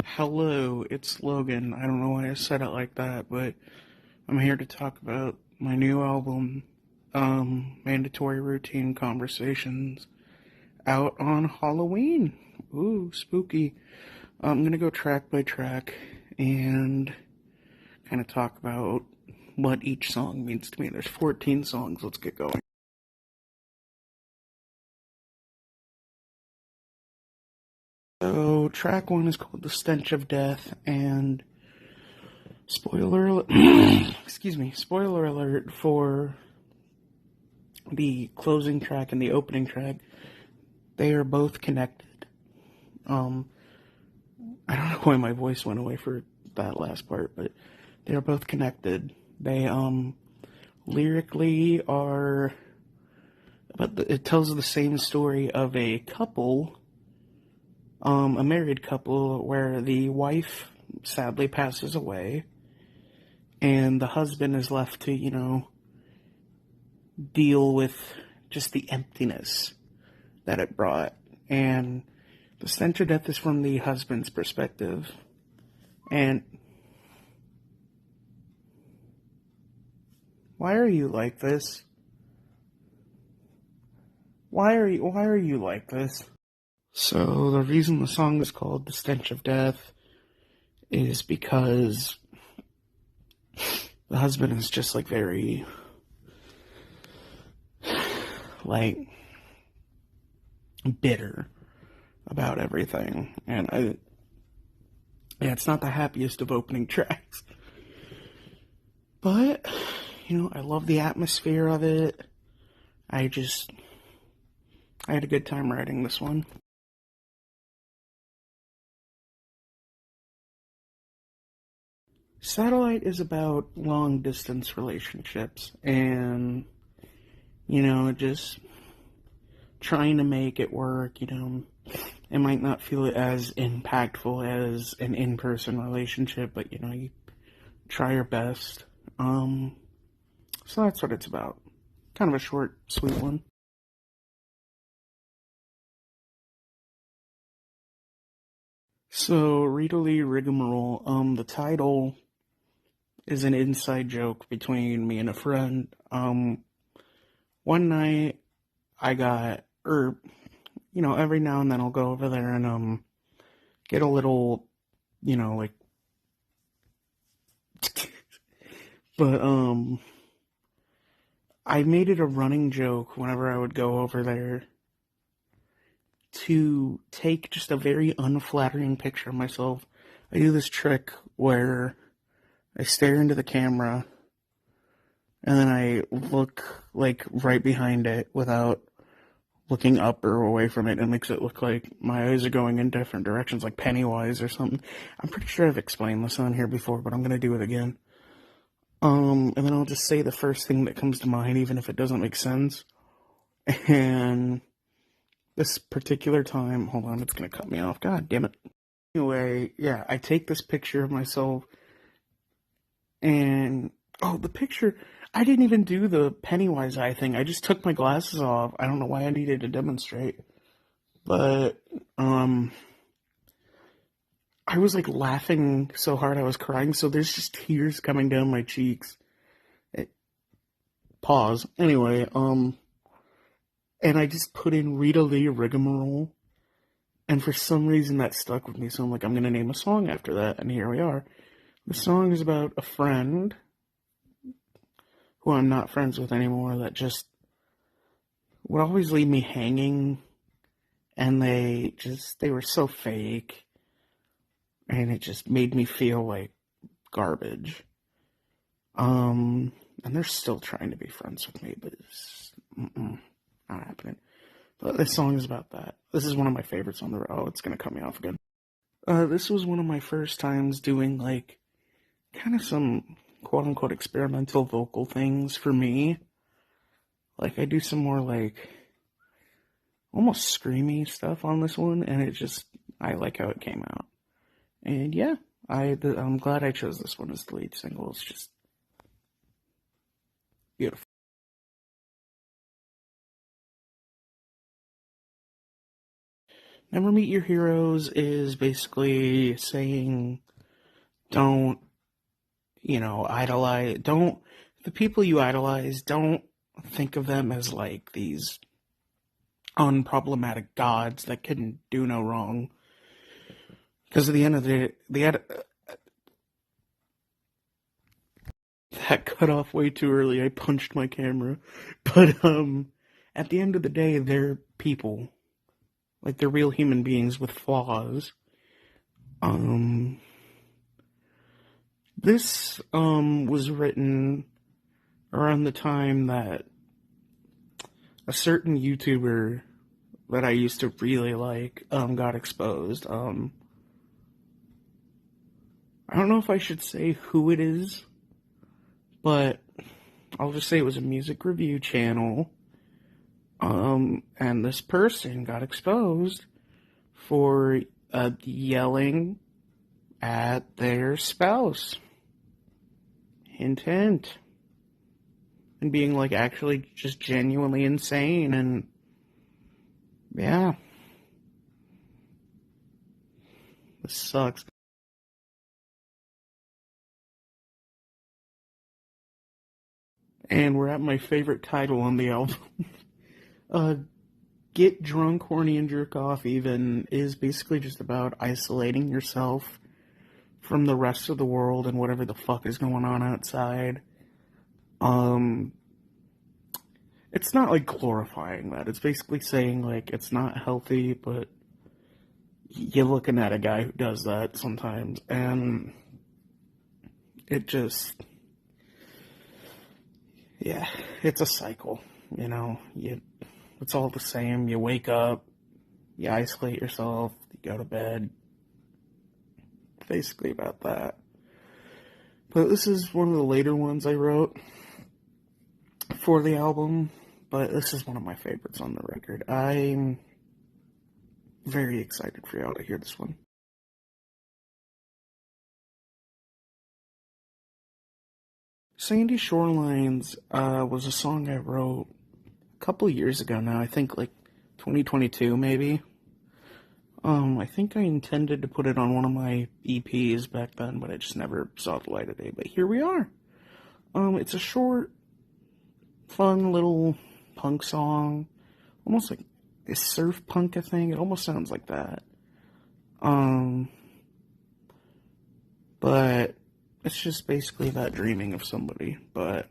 Hello, it's Logan. I don't know why I said it like that, but I'm here to talk about my new album, Mandatory Routine Conversations, out on Halloween. Ooh, spooky. I'm gonna go track by track and kind of talk about what each song means to me. There's 14 songs. Let's get going. So, track one is called The Stench of Death, and spoiler alert, excuse me, spoiler alert for the closing track and the opening track. They are both connected. Um, I don't know why my voice went away for that last part, but they are both connected. They lyrically are, but it tells the same story of a couple, a married couple, where the wife sadly passes away, and the husband is left to, deal with just the emptiness that it brought. And the stench of death is from the husband's perspective. And why are you like this? Why are you like this? So the reason the song is called The Stench of Death is because the husband is just like very like bitter about everything. And yeah, it's not the happiest of opening tracks. But, I love the atmosphere of it. I had a good time writing this one. Satellite is about long distance relationships and, just trying to make it work. It might not feel as impactful as an in person relationship, but, you try your best. So that's what it's about. Kind of a short, sweet one. So, Rita Lee Rigmarole, the title is an inside joke between me and a friend. One night I got, every now and then I'll go over there and, get a little, like, but, I made it a running joke whenever I would go over there to take just a very unflattering picture of myself. I do this trick where I stare into the camera and then I look like right behind it without looking up or away from it. It makes it look like my eyes are going in different directions, like Pennywise or something. I'm pretty sure I've explained this on here before, but I'm gonna do it again. And then I'll just say the first thing that comes to mind, even if it doesn't make sense. And this particular time, hold on, it's gonna cut me off. God damn it. Anyway, yeah, I take this picture of myself, and the picture. I didn't even do the Pennywise eye thing. I just took my glasses off. I don't know why I needed to demonstrate, but I was like laughing so hard I was crying. So there's just tears coming down my cheeks. Pause. Anyway, and I just put in Rita Lee Rigmarole. And for some reason that stuck with me, so I'm like, I'm gonna name a song after that, and here we are. The song is about a friend who I'm not friends with anymore that just would always leave me hanging, and they were so fake, and it just made me feel like garbage. And they're still trying to be friends with me, but it's not happening. But this song is about that. This is one of my favorites on the road. Oh, it's gonna cut me off again. This was one of my first times doing like kind of some quote unquote experimental vocal things for me. Like I do some more like almost screamy stuff on this one, and I like how it came out. And yeah, I'm glad I chose this one as the lead single. It's just beautiful. Never Meet Your Heroes is basically saying don't, the people you idolize, don't think of them as like these unproblematic gods that can do no wrong. Because at the end of that cut off way too early. I punched my camera. But, at the end of the day, they're people. Like, they're real human beings with flaws. This, was written around the time that a certain YouTuber that I used to really like, got exposed. I don't know if I should say who it is, but I'll just say it was a music review channel. And this person got exposed for, yelling at their spouse. Hint, hint. And being, like, actually just genuinely insane, and yeah. This sucks. And we're at my favorite title on the album. Get Drunk, Horny, and Jerk Off Even is basically just about isolating yourself from the rest of the world and whatever the fuck is going on outside. It's not like glorifying that. It's basically saying like it's not healthy, but you're looking at a guy who does that sometimes, and it just, yeah, it's a cycle, it's all the same. You wake up, you isolate yourself, you go to bed, basically about that. But this is one of the later ones I wrote for the album, but this is one of my favorites on the record. I'm very excited for y'all to hear this one. Sandy Shorelines was a song I wrote a couple years ago now. I think like 2022 maybe. I think I intended to put it on one of my EPs back then, but it just never saw the light of day. But here we are. It's a short, fun little punk song, almost like a surf punk thing. It almost sounds like that. But it's just basically about dreaming of somebody. But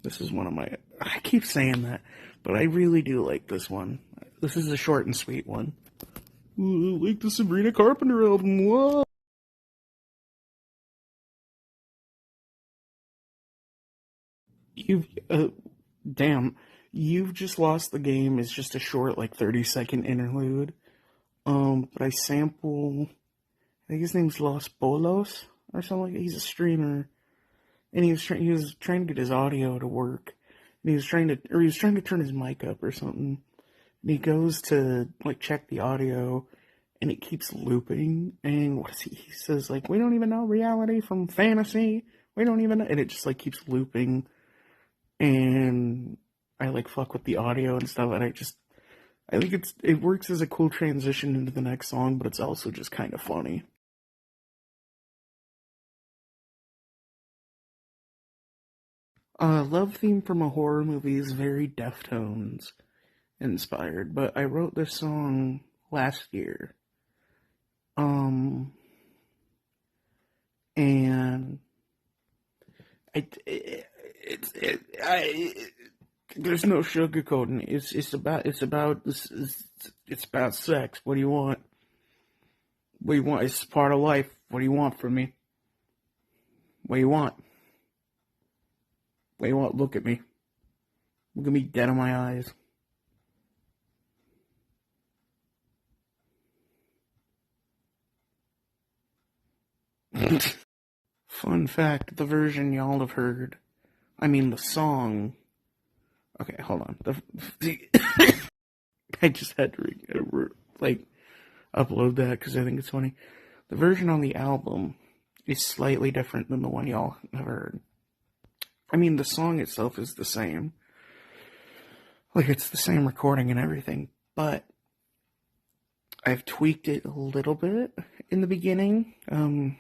this is one of my, I keep saying that, but I really do like this one. This is a short and sweet one. Like the Sabrina Carpenter album. Whoa. Damn, You've Just Lost the Game is just a short, like 30-second interlude. But I sample, I think his name's Los Bolos or something like that. He's a streamer, and he was trying to get his audio to work, and he was trying to turn his mic up or something. And he goes to like check the audio, and it keeps looping. And what is he says like, we don't even know reality from fantasy. We don't even know, and it just like keeps looping. And I like fuck with the audio and stuff, and I think it works as a cool transition into the next song, but it's also just kind of funny. Love theme from a horror movie is very Deftones inspired, but I wrote this song last year. And there's no sugarcoating. It's about sex. What do you want? What do you want? It's part of life. What do you want from me? What do you want? What do you want? Look at me. Look at me dead in my eyes. Fun fact, the version y'all have heard, the song. Okay, hold on. I just had to, upload that because I think it's funny. The version on the album is slightly different than the one y'all have heard. The song itself is the same. Like, it's the same recording and everything, but I've tweaked it a little bit in the beginning. And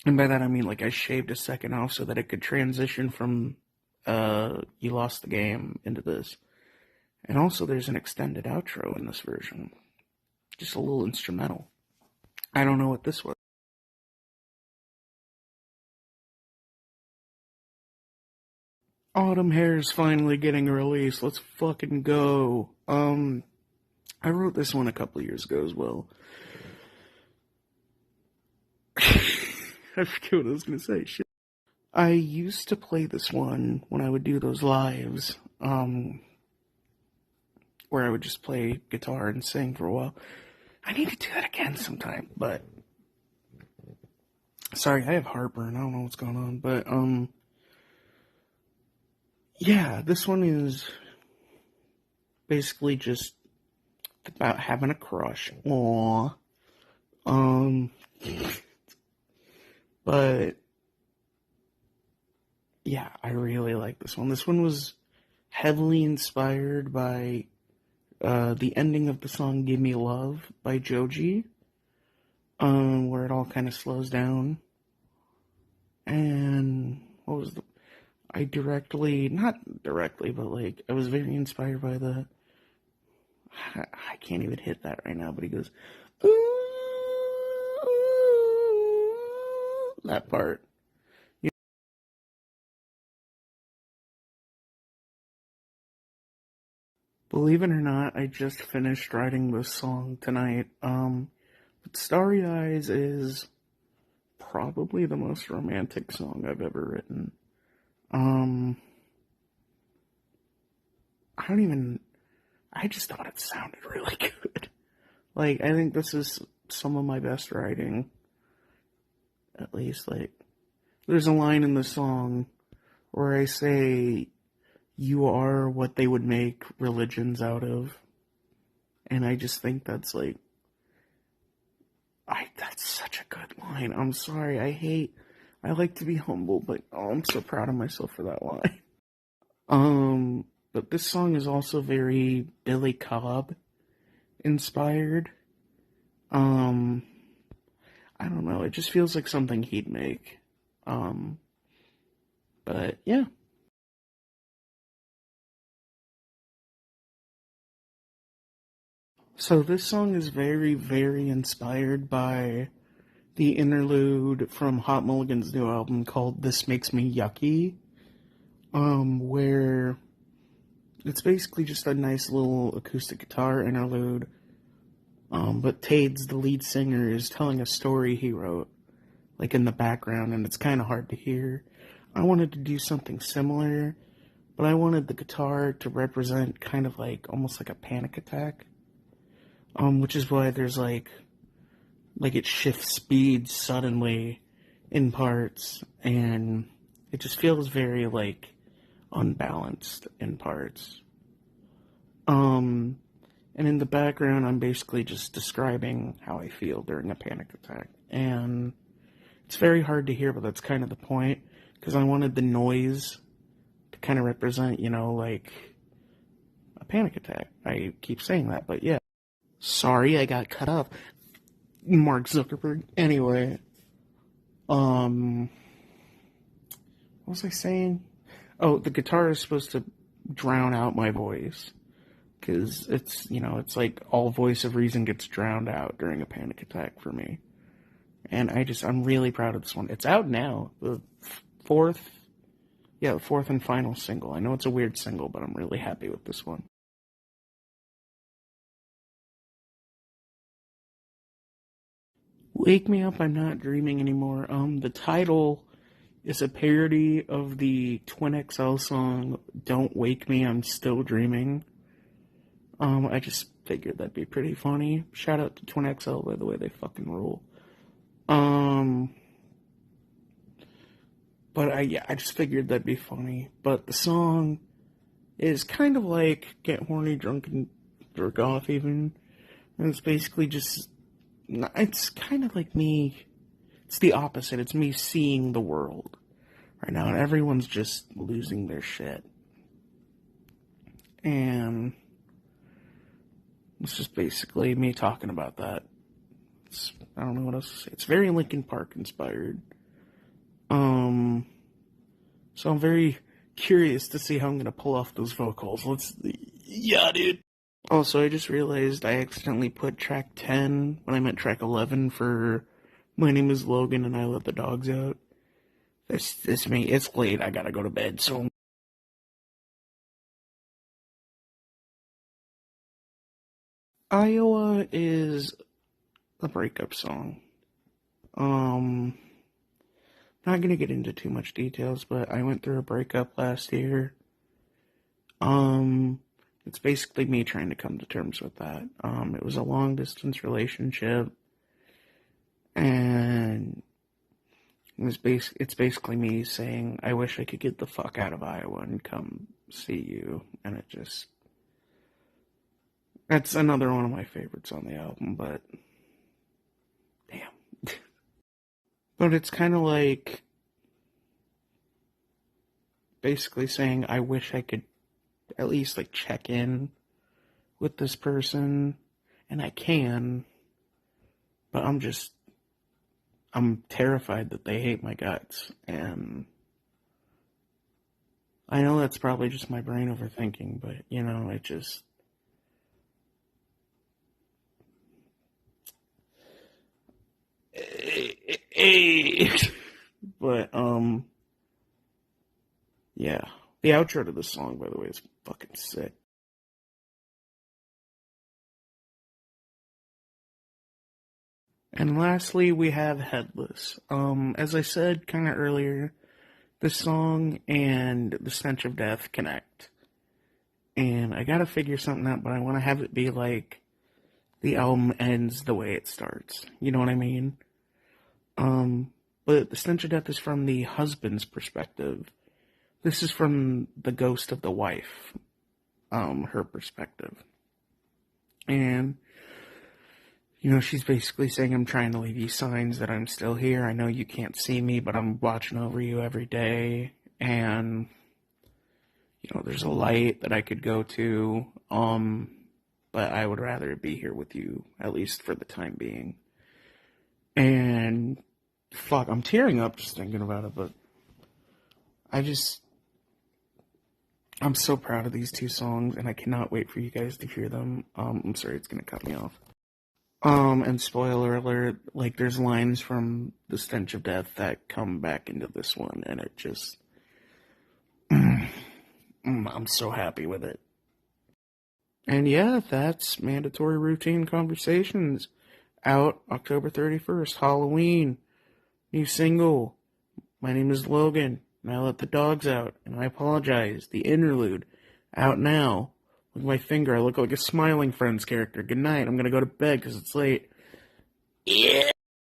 by that I mean like I shaved a second off so that it could transition from you lost the game into this. And also there's an extended outro in this version. Just a little instrumental. I don't know what this was. Autumn Hair is finally getting released. Let's fucking go. I wrote this one a couple of years ago as well. I forget what I was gonna say. Shit. I used to play this one when I would do those lives, where I would just play guitar and sing for a while. I need to do that again sometime, but sorry, I have heartburn. I don't know what's going on, but yeah, this one is basically just about having a crush. Aww. But yeah, I really like this one. This one was heavily inspired by the ending of the song "Give Me Love" by Joji, where it all kind of slows down. And what was the? Not directly, but like I was very inspired by the. I can't even hit that right now, but he goes, ooh, that part. Believe it or not, I just finished writing this song tonight. But Starry Eyes is probably the most romantic song I've ever written. I just thought it sounded really good. Like, I think this is some of my best writing. At least, like, there's a line in the song where I say, you are what they would make religions out of. And I just think that's like, that's such a good line. I'm sorry, I like to be humble, but oh, I'm so proud of myself for that line. But this song is also very Billy Cobb inspired. I don't know, it just feels like something he'd make. But yeah. So this song is very, very inspired by the interlude from Hot Mulligan's new album called This Makes Me Yucky, where it's basically just a nice little acoustic guitar interlude, but Tades, the lead singer, is telling a story he wrote, like in the background, and it's kind of hard to hear. I wanted to do something similar, but I wanted the guitar to represent kind of like, almost like a panic attack, which is why there's like it shifts speeds suddenly in parts, and it just feels very like unbalanced in parts. And in the background, I'm basically just describing how I feel during a panic attack, and it's very hard to hear, but that's kind of the point, because I wanted the noise to kind of represent, like a panic attack. I keep saying that, but yeah. Sorry, I got cut off. Mark Zuckerberg. Anyway, what was I saying? Oh, the guitar is supposed to drown out my voice, because it's like all voice of reason gets drowned out during a panic attack for me. And I'm really proud of this one. It's out now. The fourth and final single. I know it's a weird single, but I'm really happy with this one. Wake Me Up, I'm Not Dreaming Anymore. The title is a parody of the Twin XL song Don't Wake Me, I'm Still Dreaming. I just figured that'd be pretty funny. Shout out to Twin XL, by the way, they fucking rule. But I just figured that'd be funny. But the song is kind of like Get Horny, Drunk, and Jerk Off even. And it's basically just, it's kind of like me, it's the opposite. It's me seeing the world right now, and everyone's just losing their shit. And It's just basically me talking about that. I don't know what else to say. It's very Linkin Park inspired. So I'm very curious to see how I'm gonna pull off those vocals. Yeah, dude. Also, I just realized I accidentally put track 10 when I meant track 11 for My Name is Logan and I Let the Dogs Out. This me. It's late. I gotta go to bed. So Iowa is a breakup song. Not gonna get into too much details, but I went through a breakup last year. It's basically me trying to come to terms with that. It was a long distance relationship, and it's basically me saying, I wish I could get the fuck out of Iowa and come see you, and that's another one of my favorites on the album, but damn. But it's kind of like basically saying, I wish I could at least like check in with this person, and I can, but I'm terrified that they hate my guts, and I know that's probably just my brain overthinking, but it just, but yeah, the outro to this song, by the way, is fucking sick. And lastly, we have Headless. As I said kind of earlier, the song and The Stench of Death connect. And I gotta figure something out, but I want to have it be like the album ends the way it starts. You know what I mean? But The Stench of Death is from the husband's perspective. This is from the ghost of the wife, her perspective. And she's basically saying, I'm trying to leave you signs that I'm still here. I know you can't see me, but I'm watching over you every day. And, there's a light that I could go to, but I would rather be here with you, at least for the time being. And, fuck, I'm tearing up just thinking about it, but I'm so proud of these two songs, and I cannot wait for you guys to hear them. I'm sorry, it's gonna cut me off. And spoiler alert, like, there's lines from The Stench of Death that come back into this one, and it just, I'm so happy with it. And yeah, that's Mandatory Routine Conversations, out October 31st, Halloween, new single, My Name is Logan, and I Let the Dogs Out, and I Apologize, the interlude, out now. With my finger, I look like a Smiling Friends character. Good night. I'm gonna go to bed because it's late. Yeah.